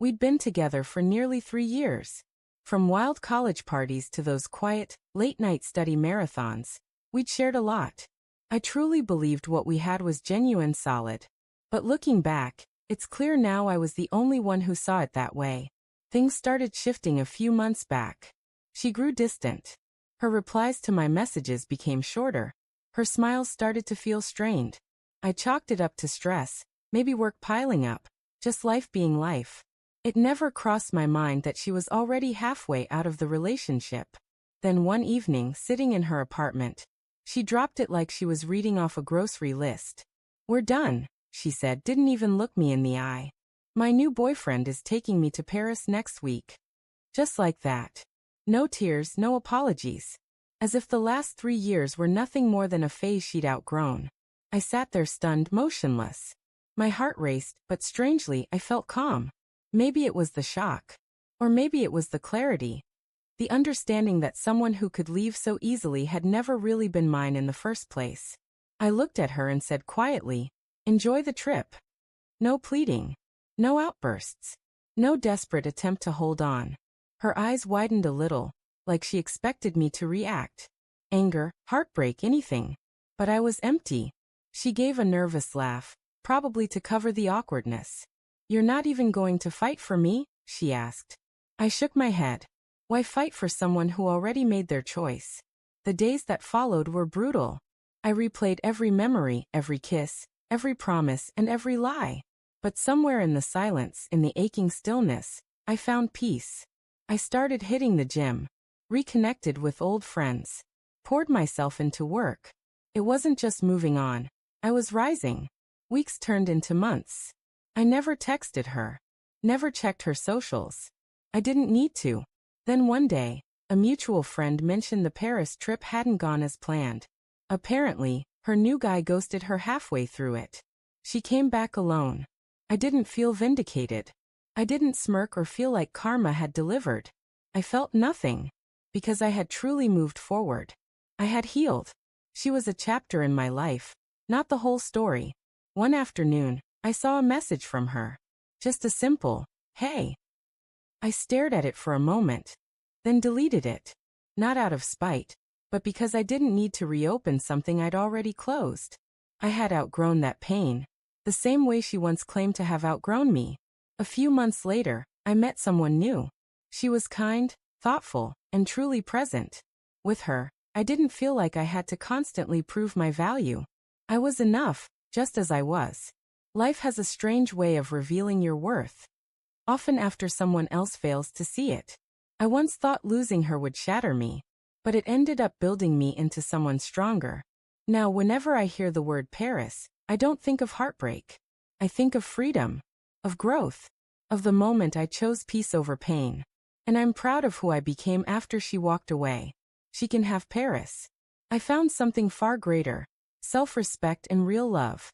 We'd been together for nearly 3 years. From wild college parties to those quiet, late-night study marathons, we'd shared a lot. I truly believed what we had was genuine solid. But looking back, it's clear now I was the only one who saw it that way. Things started shifting a few months back. She grew distant. Her replies to my messages became shorter. Her smiles started to feel strained. I chalked it up to stress, maybe work piling up, just life being life. It never crossed my mind that she was already halfway out of the relationship. Then one evening, sitting in her apartment, she dropped it like she was reading off a grocery list. "We're done," she said, didn't even look me in the eye. "My new boyfriend is taking me to Paris next week." Just like that. No tears, no apologies. As if the last 3 years were nothing more than a phase she'd outgrown. I sat there stunned, motionless. My heart raced, but strangely, I felt calm. Maybe it was the shock. Or maybe it was the clarity. The understanding that someone who could leave so easily had never really been mine in the first place. I looked at her and said quietly, "Enjoy the trip." No pleading. No outbursts. No desperate attempt to hold on. Her eyes widened a little, like she expected me to react. Anger, heartbreak, anything. But I was empty. She gave a nervous laugh, probably to cover the awkwardness. "You're not even going to fight for me?" she asked. I shook my head. Why fight for someone who already made their choice? The days that followed were brutal. I replayed every memory, every kiss, every promise, and every lie. But somewhere in the silence, in the aching stillness, I found peace. I started hitting the gym, reconnected with old friends, poured myself into work. It wasn't just moving on. I was rising. Weeks turned into months. I never texted her. Never checked her socials. I didn't need to. Then one day, a mutual friend mentioned the Paris trip hadn't gone as planned. Apparently, her new guy ghosted her halfway through it. She came back alone. I didn't feel vindicated. I didn't smirk or feel like karma had delivered. I felt nothing. Because I had truly moved forward. I had healed. She was a chapter in my life, not the whole story. One afternoon, I saw a message from her. Just a simple, "Hey." I stared at it for a moment, then deleted it. Not out of spite, but because I didn't need to reopen something I'd already closed. I had outgrown that pain, the same way she once claimed to have outgrown me. A few months later, I met someone new. She was kind, thoughtful, and truly present. With her, I didn't feel like I had to constantly prove my value. I was enough, just as I was. Life has a strange way of revealing your worth. Often after someone else fails to see it. I once thought losing her would shatter me, but it ended up building me into someone stronger. Now whenever I hear the word Paris, I don't think of heartbreak. I think of freedom, of growth, of the moment I chose peace over pain. And I'm proud of who I became after she walked away. She can have Paris. I found something far greater, self-respect and real love.